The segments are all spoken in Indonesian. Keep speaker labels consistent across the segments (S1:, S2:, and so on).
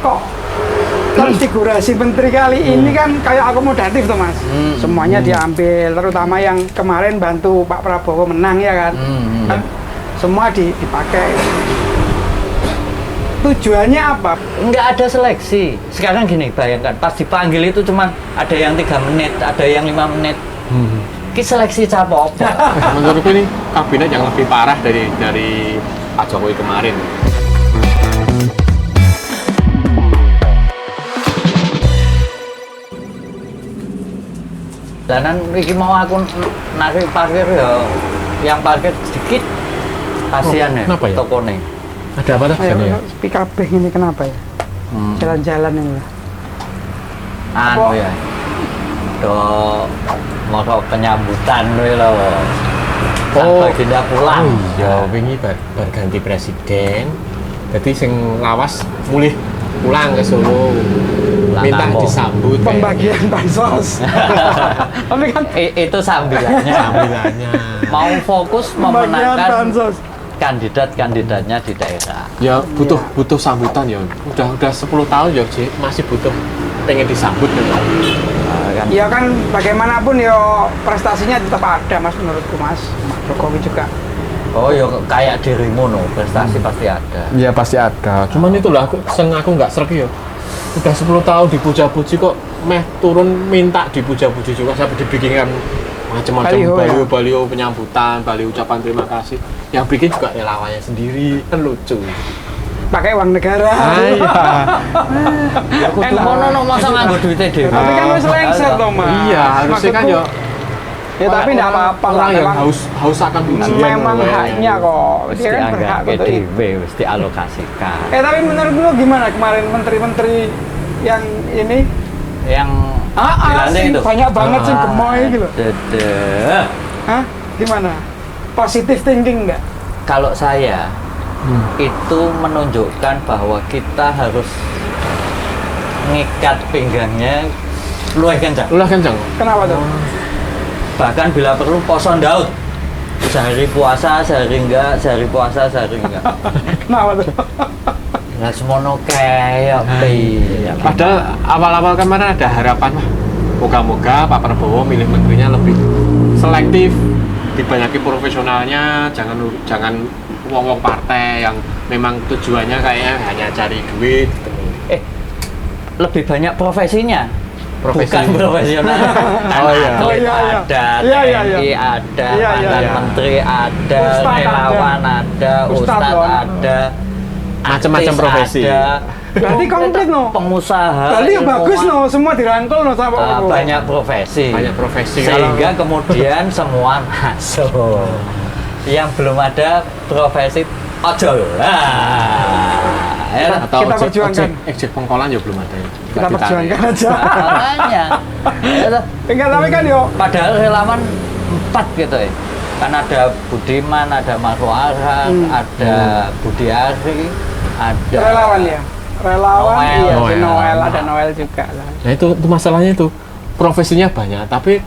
S1: kok konfigurasi menteri kali ini kan kayak akomodatif tuh Mas. Semuanya diambil, terutama yang kemarin bantu Pak Prabowo menang ya kan. Kan semua dipakai. Tujuannya apa?
S2: Nggak ada seleksi. Sekarang gini, bayangkan pas dipanggil itu cuma ada yang 3 menit, ada yang 5 menit. Ki seleksi apa?
S3: Menurutku ini kabinet yang lebih parah dari Pak Jokowi kemarin.
S2: Danan iki mau aku narik parkir ya, yang parkir sedikit kasihan ya,
S3: kenapa ya?
S2: tokone.
S3: Ada apa tuh?
S1: Ayo, PKB ini kenapa ya? Jalan-jalan ini lah.
S2: Anu ya, mau penyambutan loh. Baginda pulang.
S3: Ya, wingi bar ganti presiden. Jadi sing lawas mulih pulang ke Solo. Minta disambut.
S1: Pembagian bansos. Tapi kan
S2: itu sambilannya. Mau fokus memenangkan kandidat-kandidatnya di daerah.
S3: Ya butuh sambutan ya. Udah 10 tahun ya, Cik, masih butuh pengen disambut kan.
S1: Ya kan bagaimanapun ya prestasinya tetap ada Mas menurutku Mas. Jokowi juga.
S2: Oh ya kayak dirimu no, prestasi pasti ada.
S3: Iya pasti ada. Cuman itulah aku nggak sreg ya. Udah 10 tahun dipuja-puji kok meh turun minta dipuja-puji juga sampai dibikinkan macam-macam baliho penyambutan, baliho ucapan terima kasih. Yang bikin juga relawannya sendiri, kan lucu.
S1: Pakai uang negara.
S2: Ya kudu ngono masa nganggo duite dhewe.
S1: Tapi kan wis lengser to Mas.
S3: Iya, harusnya kan ya.
S1: Ya tapi enggak apa-apa
S3: orang yang haus akan pujian.
S1: Memang haknya kok. Dia kan berhak untuk itu.
S2: Wis dialokasikan.
S1: Tapi menurutmu gimana kemarin menteri-menteri yang ini?
S2: Yang
S1: sih,
S2: itu
S1: banyak banget sih gemoy gitu.
S2: Dedeh.
S1: Hah? Gimana? Positive thinking enggak?
S2: Kalau saya itu menunjukkan bahwa kita harus ngikat pinggangnya luwih kencang.
S3: Kenapa tuh?
S2: Bahkan bila perlu poso ndaut. Sehari puasa, sehari enggak, sehari puasa, sehari enggak.
S1: Kenapa tuh?
S2: Nah semono kayak piye.
S3: Padahal awal-awal kemarin ada harapan lah. Moga-moga Pak Prabowo milih menterinya lebih selektif, dibanyaki profesionalnya, jangan wong-wong partai yang memang tujuannya kayaknya hanya cari duit gitu.
S2: Lebih banyak profesinya. Bukan profesional. Atlet ada, TNI ada, mantan menteri ada, relawan ada, ustadz ada,
S3: macam-macam profesi.
S1: Berarti komplit no.
S2: Pengusaha.
S1: Berarti ya bagus no, semua dirangkul no sama
S2: banyak profesi. Sehingga kemudian semua masuk. Yang belum ada profesi ojol.
S3: Atau
S1: kita perjuangkan.
S3: Ojek pengkolan ya belum ada ya.
S1: Kita perjuangkan aja.
S2: Makanya.
S1: Enggak, tapi kan yo.
S2: Padahal relawan 4 gitu ya. Kan ada Budiman, ada Marco Arhan, ada Budi Ari, ada
S1: relawan ya. Relawan,
S2: Noel.
S1: Ada Noel juga lah.
S3: Nah itu masalahnya itu profesinya banyak, tapi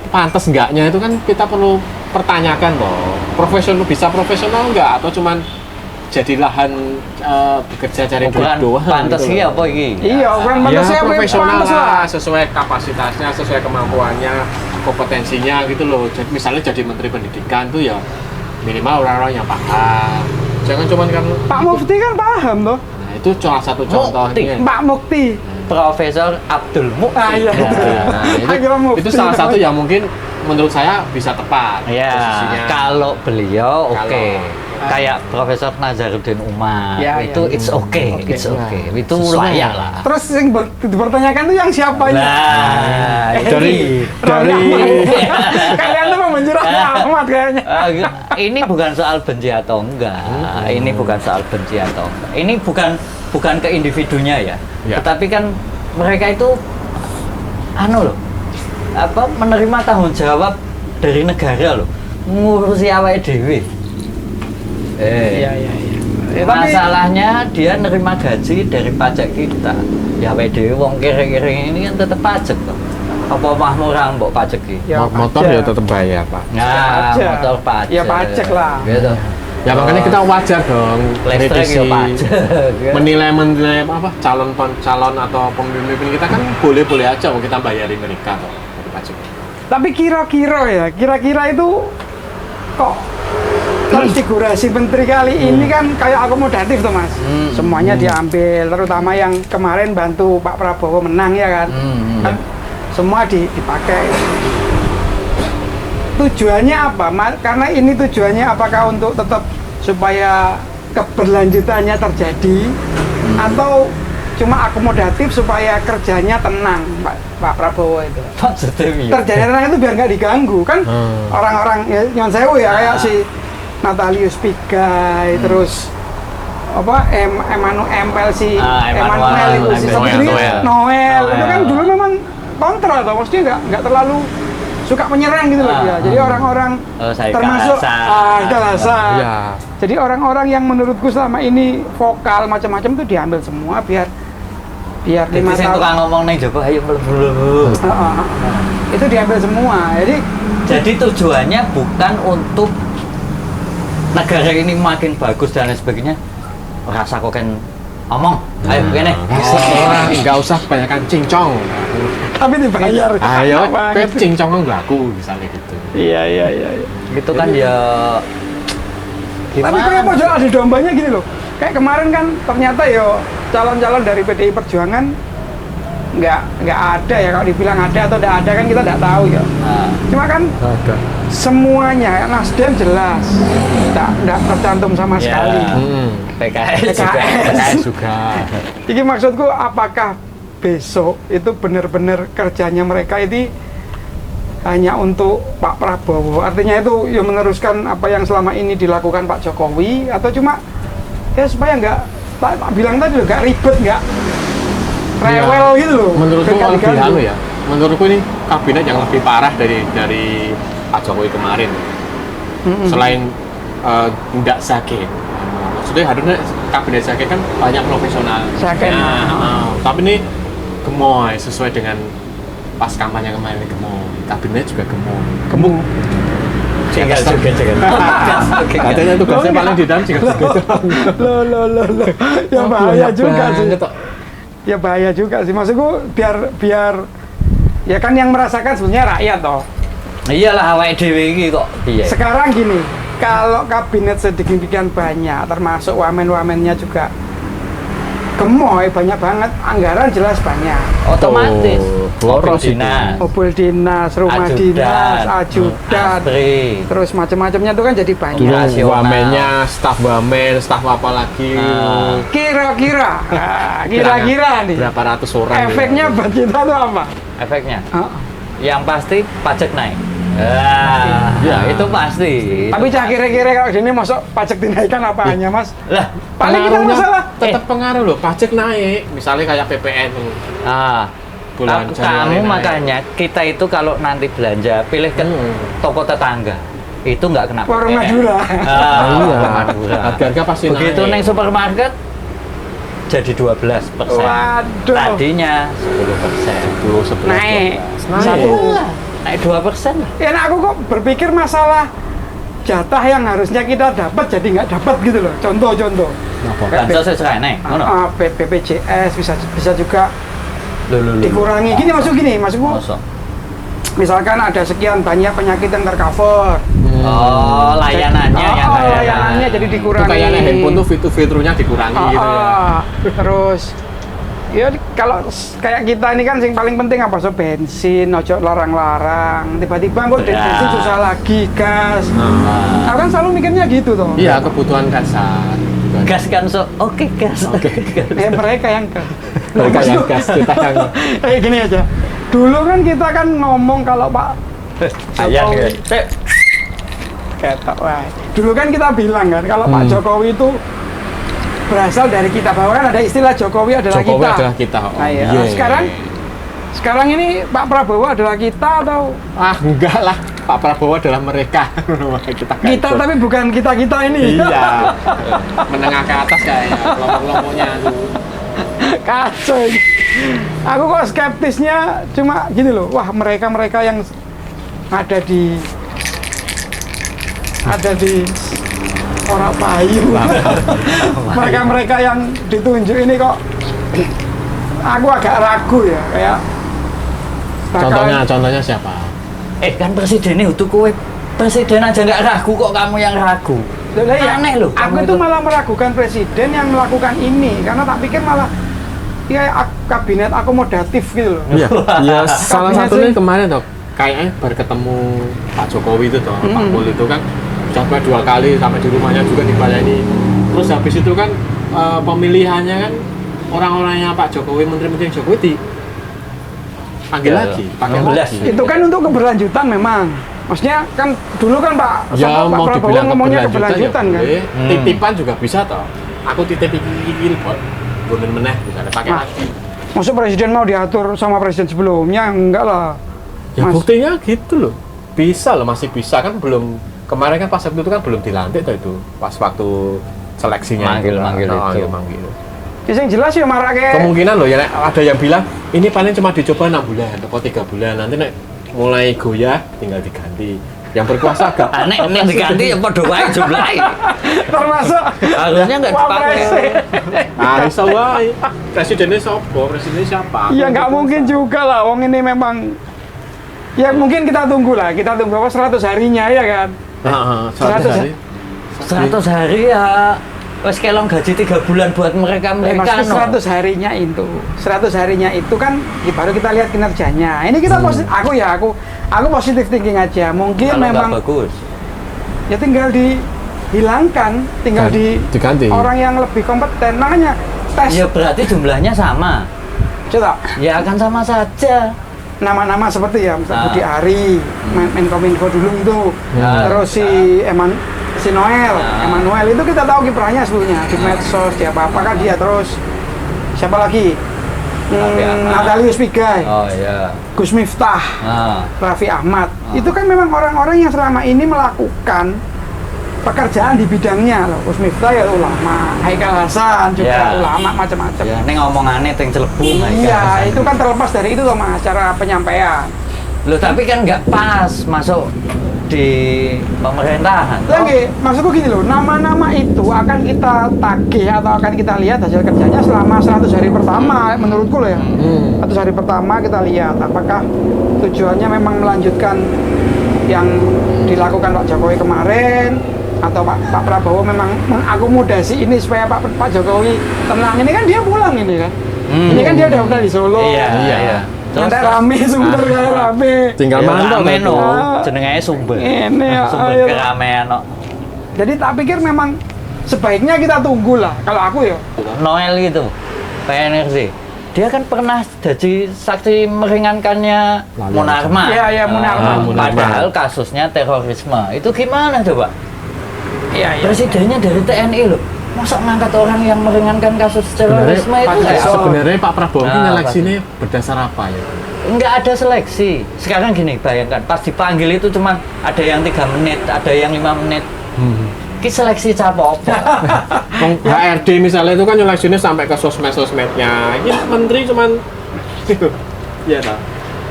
S3: pantas enggaknya itu kan kita perlu pertanyakan loh. Bisa profesional enggak atau cuman jadi lahan bekerja cari duit doang.
S2: Pantas gitu apa ini?
S1: Iya, ukuran pantasnya
S3: profesional lah, sesuai kapasitasnya, sesuai kemampuannya, kompetensinya gitu loh. Jadi misalnya jadi menteri pendidikan tuh ya minimal orang-orang yang paham. Jangan cuman kan
S1: Pak Mufti kan paham toh.
S3: Nah, itu salah satu contohnya.
S1: Pak Mufti.
S2: Profesor Abdul Mukti.
S3: Itu salah satu yang mungkin menurut saya bisa tepat posisinya.
S2: Kalau beliau kayak Profesor Nazarudin Umar itu it's okay. Itu layak lah.
S1: Terus yang dipertanyakan tuh yang siapa ya?
S2: Nah,
S3: dari
S1: kalian tuh memenjurahnya amat kayaknya.
S2: Ini bukan soal benci atau enggak. Ini bukan soal benci atau enggak. Ini bukan ke individunya ya. Tetapi kan mereka itu menerima tanggung jawab dari negara loh. Ngurusi awake dhewe.
S1: Iya.
S2: Masalahnya dia nerima gaji dari pajak kita. Ya WD wong kere-kere ini kan tetap pajak toh. Apa mah murah mbok pajak iki?
S3: Motor ya tetap bayar, Pak.
S2: Nah, motor pajak.
S1: Ya pajak lah.
S2: Gitu.
S3: Ya makanya kita wajar dong
S2: Listrik ya pajak.
S3: menilai apa calon atau pemimpin kita kan boleh-boleh aja mau kita bayarin mereka kok dari pajak.
S1: Tapi kira-kira itu kok konfigurasi menteri kali ini kan kayak akomodatif tuh mas. Semuanya diambil, terutama yang kemarin bantu Pak Prabowo menang ya kan. Kan semua dipakai. Tujuannya apa? Karena ini tujuannya apakah untuk tetap supaya keberlanjutannya terjadi atau cuma akomodatif supaya kerjanya tenang Pak Prabowo itu. Kerjanya tenang itu biar nggak diganggu kan orang-orang ya nyon sewu ya kayak si Natalius Pigai terus apa Emmanuel si Emmanuel itu si Noel itu kan dulu memang kontra atau maksudnya nggak terlalu suka menyerang gitu loh dia. Jadi orang-orang termasuk Hasan. Ya. Jadi orang-orang yang menurutku selama ini vokal macam-macam itu diambil semua biar 5 tahun.
S2: Tukang ngomong nih Joko ayo mlebu.
S1: Itu diambil semua.
S2: Jadi tujuannya bukan untuk negara ini makin bagus dan lain sebagainya. Rasa kok kan omong. Ayo kene.
S3: Enggak usah kebanyakan cincong.
S1: Tapi dibayar.
S3: Ayo, cincong laku misalnya gitu.
S1: Iya.
S2: Itu kan ya
S1: tapi kayak pojok ada dombanya gini loh. Kayak kemarin kan ternyata ya calon-calon dari PDI Perjuangan nggak ada ya, kalau dibilang ada atau tidak ada kan kita tidak tahu ya. Cuma kan ada. Semuanya Nasdem jelas tidak tercantum sama sekali. PKS juga. Jadi maksudku apakah besok itu benar-benar kerjanya mereka ini hanya untuk Pak Prabowo, artinya itu ya meneruskan apa yang selama ini dilakukan Pak Jokowi atau cuma ya supaya nggak tak bilang tadi nggak ribet, nggak rewel ya, gitu loh.
S3: Menurutku lebih ya, menurutku ini kabinet yang lebih parah dari Pak Jokowi kemarin. Selain nggak sakit, maksudnya harusnya kabinet sakit kan banyak profesional.
S1: Sakit.
S3: Tapi ini gemoy sesuai dengan pas kampanye kemarin gemoy, kabinet juga gemoy. Gemuk.
S2: Tinggal juga.
S3: Katanya tugasnya paling di dalam juga.
S1: Loh. Ya bahaya juga sih. Ya bahaya juga sih. Maksudku biar ya kan yang merasakan sebenarnya rakyat toh.
S2: Iyalah awake dhewe iki kok piye.
S1: Sekarang gini, kalau kabinet sedemikian banyak termasuk wamen-wamennya juga gemoy banyak banget, anggaran jelas banyak.
S2: Otomatis.
S1: Mobil dinas, rumah dinas, ajudan, terus macam-macamnya itu kan jadi banyak.
S3: Wamennya, staf wamen, staf apa lagi?
S1: Kira-kira nih.
S3: Berapa ratus orang?
S1: Efeknya buat kita tuh apa?
S2: Efeknya? Yang pasti pajak naik. Ya itu pasti.
S1: Tapi kira-kira kalau gini masuk pajak dinaikkan apa hanya mas?
S2: Lah,
S1: paling kita masalah.
S3: Tetap pengaruh loh, pajak naik. Misalnya kayak PPN.
S2: Kamu makanya kita itu kalau nanti belanja pilih ke toko tetangga itu nggak kena
S1: warung Madura.
S3: Harga pasti naik.
S2: Begitu neng supermarket jadi 12%.
S1: Waduh.
S2: Tadinya 10%.
S1: 10, 11. Naik
S2: 2% lah.
S1: Ya, nah aku kok berpikir masalah jatah yang harusnya kita dapat jadi nggak dapat gitu loh. Contoh.
S2: Bansos sesuai nih.
S1: BPJS bisa juga dikurangi. Gini maksudku. Misalkan ada sekian banyak penyakit yang tercover. Layanannya jadi dikurangi.
S3: Kayak handphone tuh fitur-fiturnya dikurangi gitu ya.
S1: Terus ya kalau kayak kita ini kan yang paling penting apa? So bensin, ojo larang-larang. Tiba-tiba kok bensin susah lagi, gas. Aku kan selalu mikirnya gitu toh.
S3: Iya, kebutuhan dasar.
S2: Gas kan gas.
S1: Mereka yang gas.
S3: Kita yang
S1: kayak gini aja. Dulu kan kita kan ngomong kalau Pak Jokowi dulu kan kita bilang kan kalau Pak Jokowi itu berasal dari kita, bahwa kan ada istilah Jokowi adalah kita. Nah, ya. Sekarang ini Pak Prabowo adalah kita atau
S3: enggak lah, Pak Prabowo adalah mereka.
S1: kita tapi bukan kita ini.
S3: Iya. Menengah ke atas kayaknya kelompok-kelompoknya tuh.
S1: Kacau. Aku kok skeptisnya cuma gini loh. Wah, mereka yang ada di orang payu. Mereka yang ditunjuk ini kok aku agak ragu ya, kayak
S3: Contohnya siapa?
S2: Kan presidennya itu kowe presiden aja nggak ragu kok kamu yang ragu. Aneh loh.
S1: Aku itu malah meragukan presiden yang melakukan ini karena tak pikir malah kabinet akomodatif gitu loh.
S3: Iya, ya, salah
S1: Kabinet
S3: satunya
S1: sih.
S3: kemarin toh, kayaknya baru ketemu Pak Jokowi itu toh, Pak Pul itu kan sampai 2 kali sampai di rumahnya juga dilayani. Terus habis itu kan pemilihannya kan orang-orangnya Pak Jokowi, menteri-menteri Jokowi dipanggil lagi, panggil lagi.
S1: Itu kan untuk keberlanjutan memang. Maksudnya kan dulu kan Pak
S3: Ya mau
S1: Prabowo
S3: dibilang
S1: ngomongnya
S3: keberlanjutan ya
S1: kan.
S3: boleh. Titipan juga bisa toh. Aku titip iki buat gunen meneh bisa pakai
S1: Nah,
S3: lagi.
S1: maksud presiden mau diatur sama presiden sebelumnya? Enggak lah.
S3: Ya
S1: Mas.
S3: buktinya gitu loh. Bisa loh, masih bisa kan belum kemarin kan pas waktu itu kan belum dilantik tuh itu. Pas waktu seleksinya
S2: Manggil itu.
S3: manggil.
S1: Ya, yang jelas ya marah kayak
S3: Kemungkinan loh ya Nek, ada yang bilang ini paling cuma dicoba 6 bulan atau 3 bulan nanti nek mulai goyah tinggal diganti. Yang berkuasa agak
S2: Aneh yang diganti ya padha wae jumlahe.
S1: termasuk
S2: Harusnya nggak dipakai.
S3: nah, iso wae. Presidennya siapa?
S1: ya nggak mungkin juga lah. Wong ini memang ya mungkin kita tunggu lah. Kita tunggu apa 100 harinya ya kan.
S3: Heeh,
S1: 100
S3: hari.
S2: 100 hari ya wes kelong gaji 3 bulan buat mereka
S1: Maksudnya
S2: no.
S1: 100 harinya itu. 100 harinya itu kan baru kita lihat kinerjanya. Ini kita positif, aku positif thinking aja. Mungkin
S2: Kalau
S1: memang
S2: nggak bagus.
S1: ya tinggal dihilangkan, tinggal
S3: Diganti.
S1: orang yang lebih kompeten. Makanya tes
S2: Ya berarti jumlahnya sama.
S1: coba
S2: Ya akan sama saja.
S1: nama-nama seperti ya misalnya Budi Ari, Menkominfo dulu itu,
S2: Nah.
S1: terus si Noel, Emmanuel itu kita tahu kiprahnya sebelumnya di medsos, dia apakah dia terus siapa lagi?
S2: Raffi Ahmad.
S1: Natalius Pigai,
S2: Oh iya.
S1: Gus Miftah,
S2: Nah,
S1: Raffi Ahmad. Itu kan memang orang-orang yang selama ini melakukan pekerjaan di bidangnya loh. Gus Miftah ya ulama, Haikal Hasan juga
S2: Ya.
S1: ulama macam-macam.
S2: ya ning omongannya ting celebung.
S1: Iya, itu kan terlepas dari itu loh Mas, cara penyampaian.
S2: Loh tapi kan nggak pas masuk di pemerintahan.
S1: Lagi, maksudku gini loh, nama-nama itu akan kita tagih atau akan kita lihat hasil kerjanya selama 100 hari pertama, menurutku loh ya. 100 hari pertama kita lihat apakah tujuannya memang melanjutkan yang dilakukan Pak Jokowi kemarin atau Pak Prabowo memang mengakomodasi ini supaya Pak Jokowi tenang. Ini kan dia pulang ini kan. Ini kan dia udah di Solo.
S2: Iya.
S1: Nanti rame, sumber kayak rame.
S3: Tinggal mantap
S2: rame
S3: itu.
S2: no. Jenenge sumber.
S1: Ini ya,
S2: Sumber
S1: ayo.
S2: keramaian no.
S1: Jadi tak pikir memang sebaiknya kita tunggu lah. Kalau aku ya,
S2: Noel gitu. PNRC. Dia kan pernah jadi saksi meringankannya
S3: Lalu
S1: aja.
S2: Munarman.
S1: Iya, Munarman.
S3: Munarman.
S2: Padahal kasusnya terorisme. Itu gimana coba?
S1: iya.
S2: Presidennya dari TNI loh. Masa ngangkat orang yang meringankan kasus terorisme itu
S1: Pak
S2: nggak?
S1: Jason.
S3: Sebenarnya Pak Prabowo ini
S2: Nah,
S3: nyeleksi ini berdasar apa ya?
S2: Nggak ada seleksi. Sekarang gini, bayangkan pas dipanggil itu cuman ada yang 3 menit, ada yang 5 menit. Ki seleksi apa?
S3: Wong HRD misalnya itu kan nyeleksinya sampai ke sosmed-sosmednya. Ini menteri cuman iya tak?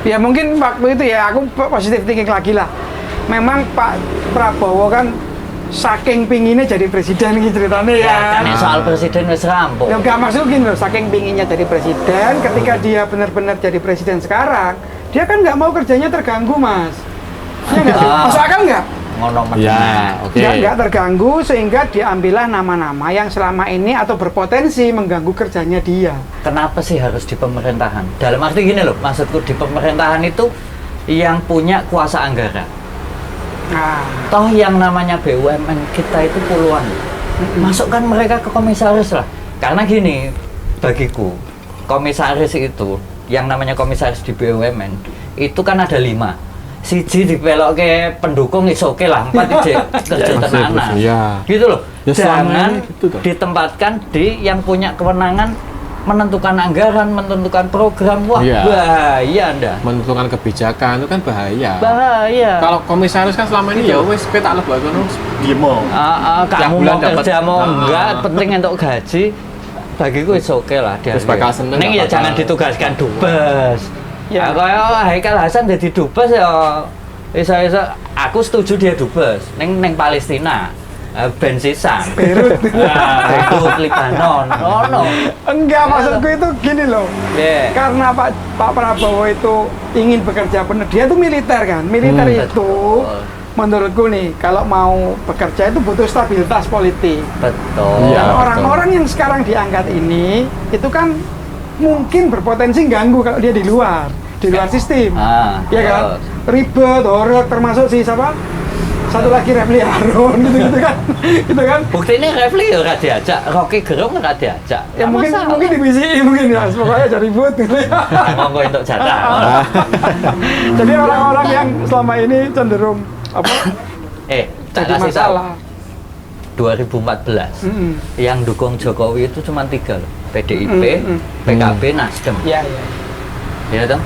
S1: Ya mungkin waktu itu ya aku positif thinking lagi lah. Memang Pak Prabowo kan saking pinginnya jadi presiden gitu ceritanya ya.
S2: Kan soal presiden wis rampung.
S1: Ya enggak maksud gini loh, saking pinginnya jadi presiden, ketika dia benar-benar jadi presiden sekarang, dia kan nggak mau kerjanya terganggu Mas. Ya nggak sih? Masuk akal nggak?
S2: Ngono meneh.
S3: Ya, oke.
S1: Nggak terganggu sehingga diambillah nama-nama yang selama ini atau berpotensi mengganggu kerjanya dia.
S2: Kenapa sih harus di pemerintahan? Dalam arti gini loh, maksudku di pemerintahan itu yang punya kuasa anggaran.
S1: Nah,
S2: Toh yang namanya BUMN kita itu puluhan. Masukkan mereka ke komisaris lah. Karena gini, bagiku komisaris itu, yang namanya komisaris di BUMN itu kan ada 5. Siji dipelok ke pendukung is oke lah, 4 ije kerja tenanan.
S3: Iya.
S2: Gitu loh.
S3: Ya, selama
S2: Jangan
S3: ini gitu toh.
S2: ditempatkan di yang punya kewenangan menentukan anggaran, menentukan program. Wah,
S3: Iya.
S2: bahaya Anda.
S3: Menentukan kebijakan itu kan bahaya.
S2: Bahaya.
S3: Kalau komisaris kan selama ini ya wes kowe tak lebok kono demo. Tiap
S2: Kamu
S3: bulan
S2: mau
S3: dapat.
S2: kerja mau
S3: Ah.
S2: enggak, penting untuk gaji. Bagiku itu oke lah dia.
S3: Terus bakal seneng,
S2: Neng
S3: nggak
S2: ya jangan
S3: bakal-
S2: ditugaskan dubes.
S1: Ya.
S2: Ya kaya Haikal Hasan jadi dubes ya. Iso aku setuju dia dubes. Neng Palestina. Ben sisan.
S1: Beirut.
S2: Beirut Lebanon. Oh no.
S1: Enggak, maksudku itu gini loh.
S2: Yeah.
S1: Karena Pak Prabowo itu ingin bekerja benar, dia tuh militer kan. Militer itu
S2: betul.
S1: menurutku nih, kalau mau bekerja itu butuh stabilitas politik.
S2: Betul.
S3: Iya,
S1: Dan
S3: betul.
S1: orang-orang yang sekarang diangkat ini itu kan mungkin berpotensi ganggu kalau dia di luar sistem. Ya kan? Ribet, horor, termasuk si siapa? Satu lagi Refli Harun gitu kan. Gitu kan.
S2: Bukti ini Refli ya nggak diajak, Rocky Gerung nggak diajak.
S1: Ya mungkin divisi mungkin ya, pokoknya jadi ribut gitu ya.
S2: Ngomong untuk jatah.
S1: Jadi orang-orang yang selama ini cenderung apa?
S2: Tak
S1: jadi
S2: kasih tahu.
S1: masalah.
S2: 2014 yang dukung Jokowi itu cuma 3 loh. PDIP, PKB, Nasdem.
S1: Iya, iya.
S2: Ya toh?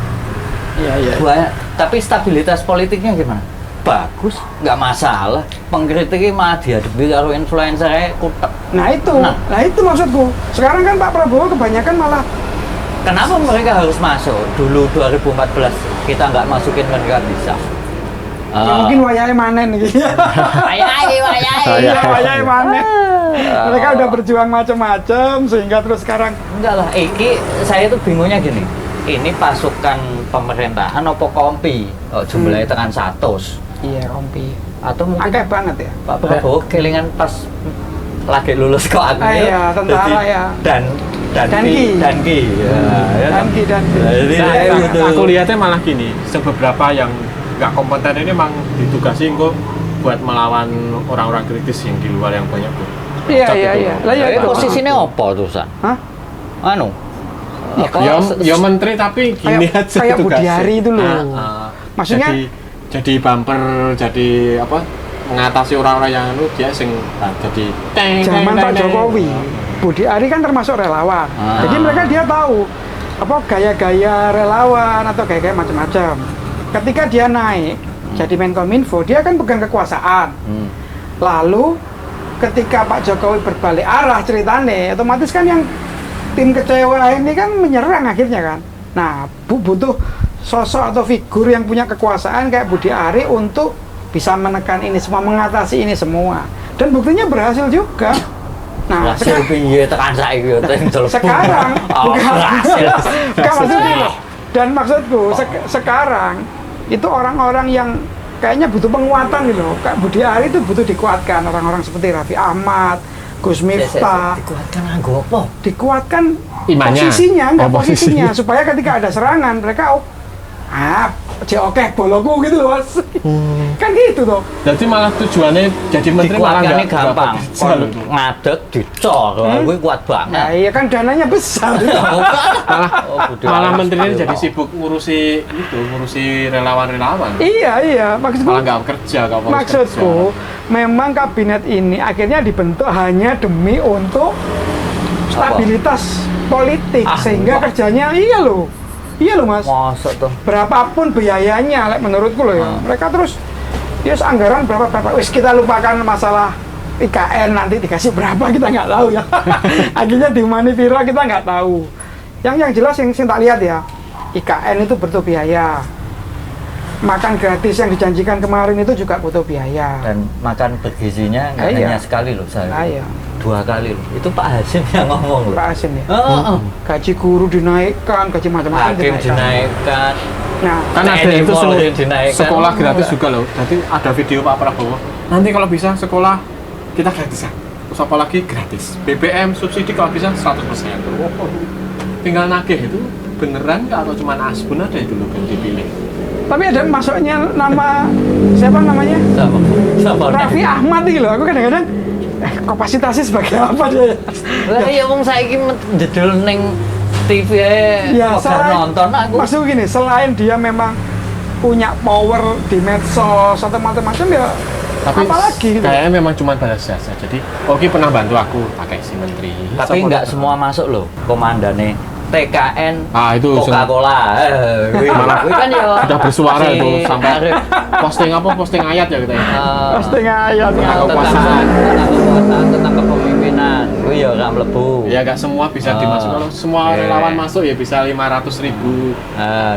S1: Iya, iya.
S2: Tapi stabilitas politiknya gimana? Bagus, nggak masalah. Pengkritiknya malah dihadapi kalau influencernya kutek.
S1: Nah itu maksudku. Sekarang kan Pak Prabowo kebanyakan malah
S2: Kenapa mereka harus masuk? Dulu 2014 kita nggak masukin mereka bisa.
S1: ya mungkin wayai manen gitu. Wayai manen. Mereka udah berjuang macam-macam sehingga terus sekarang
S2: Enggak lah, saya tuh bingungnya gini. Ini pasukan pemerintahan apa kompi? Oh, jumlahnya tekan 100.
S1: iya kompi.
S2: Atau mungkin
S1: Akeh banget ya.
S2: Pak Prabowo kelingan pas lagi lulus kok aku.
S1: Iya, tentara ya.
S2: Danki.
S1: Danki.
S2: Jadi
S3: Aku lihatnya malah gini, sebeberapa yang nggak kompeten ini memang ditugasi kok buat melawan orang-orang kritis yang di luar yang banyak tuh.
S1: Iya. Lah ya itu.
S2: posisinya apa tuh, San?
S1: Hah?
S2: Anu.
S3: Ya menteri tapi gini
S1: Kayak-
S3: aja
S1: kayak
S3: tugasnya.
S1: Budiari itu loh. Maksudnya
S3: jadi bumper, jadi apa? Mengatasi orang-orang yang dia sing jadi
S1: zaman Pak Jokowi, Budi Ari kan termasuk relawan. Jadi mereka dia tahu apa gaya-gaya relawan atau gaya-gaya macam-macam. Ketika dia naik jadi Menkominfo, dia kan pegang kekuasaan. Lalu ketika Pak Jokowi berbalik arah ceritanya, otomatis kan yang tim kecewa ini kan menyerang akhirnya kan. Nah, butuh sosok atau figur yang punya kekuasaan kayak Budi Ari untuk bisa menekan ini semua, mengatasi ini semua. Dan buktinya berhasil juga. Nah,
S2: Hasil piye tekan saiki yo
S1: sekarang bukan
S2: berhasil.
S1: Bukan maksudnya loh. Dan maksudku sekarang itu orang-orang yang kayaknya butuh penguatan gitu loh. Kayak Budi Ari itu butuh dikuatkan, orang-orang seperti Raffi Ahmad, Gus Miftah.
S2: Dikuatkan nganggo apa?
S1: Dikuatkan
S3: Imannya.
S1: posisinya, enggak
S3: Oh, posisi.
S1: posisinya supaya ketika ada serangan mereka oke boloku gitu loh Mas. Kan gitu tuh.
S3: Jadi malah tujuannya jadi menteri malah
S2: Dikuatkannya
S3: nggak
S2: gampang.
S3: bisa loh itu.
S2: Ngadeg dicor, kuwi kuat
S1: Nah,
S2: banget.
S1: iya kan dananya besar.
S3: Malah menterinya jadi sibuk ngurusi relawan-relawan.
S1: Iya, maksudku
S3: Malah nggak kerja, nggak fokus
S1: maksudku memang kabinet ini akhirnya dibentuk hanya demi untuk stabilitas politik sehingga kerjanya iya loh Mas.
S2: Mosok tuh.
S1: Berapapun biayanya menurutku loh ya. Mereka terus anggaran berapa wis kita lupakan masalah IKN nanti dikasih berapa kita nggak tahu ya. Akhirnya di Manivira kita nggak tahu. Yang jelas yang tak lihat ya, IKN itu butuh biaya. Makan gratis yang dijanjikan kemarin itu juga butuh biaya.
S2: Dan makan bergizinya nggak
S1: Iya.
S2: hanya sekali loh saya.
S1: Iya.
S2: 2 kali loh. Itu Pak Hasim yang ngomong loh.
S1: Pak Hasim ya.
S2: Gaji
S1: Gaji guru dinaikkan, gaji macam-macam
S2: hakim dinaikkan.
S1: Nah,
S3: Kan ada
S2: TNI
S3: itu
S2: Polri dinaikkan.
S3: sekolah gratis juga loh. Nanti ada video Pak Prabowo. Nanti kalau bisa sekolah kita gratisan. Terus apalagi gratis. BBM subsidi kalau bisa 100%. Tinggal nagih itu beneran nggak atau cuma asbun aja itu loh yang dipilih.
S1: tapi ada masuknya nama siapa namanya?
S2: Sama.
S1: Raffi Ahmad gitu loh. Aku kadang-kadang kapasitasnya sebagai apa dia?
S2: Lah ya wong saiki jedul ning TV
S1: Ya,
S2: kok nonton aku.
S1: Maksudku gini, selain dia memang punya power di medsos atau macam-macam ya,
S3: Tapi
S1: apalagi gitu.
S3: kayaknya memang cuma balas jasa. Jadi Oki pernah bantu aku pakai si menteri.
S2: Tapi nggak semua masuk loh komandane TKN
S3: Itu
S2: Coca-Cola.
S3: Malah
S2: Kuwi kan ya
S3: udah bersuara
S2: masih
S3: itu sampai
S2: arif.
S3: posting ayat ya kita ya.
S1: Posting ayat
S2: tentang
S3: kekuasaan.
S2: kekuasaan, tentang kepemimpinan pimpinan, gue ya nggak mlebu.
S3: Ya nggak semua bisa dimasuk. Kalau semua
S2: Iya.
S3: relawan masuk ya bisa 500.000.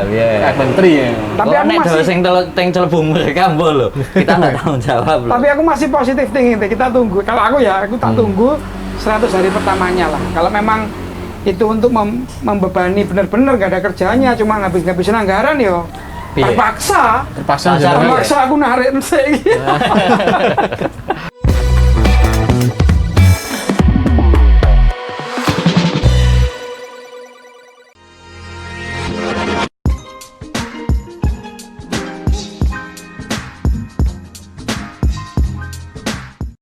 S2: Iya.
S3: Kayak menteri ya.
S1: Tapi
S2: Kok
S1: aku
S2: nek
S1: masih-
S2: dosen teng celebung mereka mbok lho. Kita nggak tanggung jawab lho.
S1: Tapi aku masih positif tinggi, kita tunggu. Kalau aku ya, aku tak tunggu 100 hari pertamanya lah. Kalau memang itu untuk membebani benar-benar gak ada kerjanya, cuma ngabisin anggaran yo.
S2: Iya.
S1: Terpaksa
S3: Terpaksa
S2: Pasar
S3: jangan.
S2: Iya.
S1: aku narik sih.